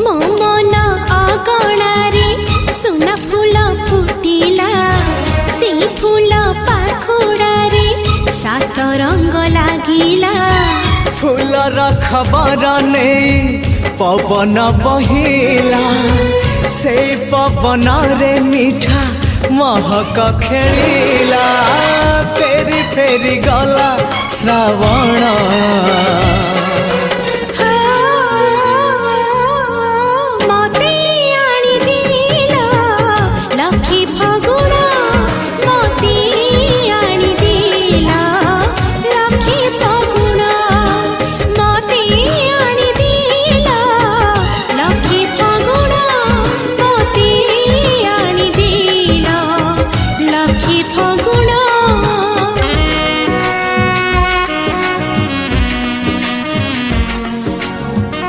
मो मन अगणारे सुना फूल फुटिला से फूल पाखुड़ारे सात रंग लागिला। फूलर खबर नहीं पवन बहिला से पवन रे मीठा महक खेलिला। फेरी फेरी गला श्रावण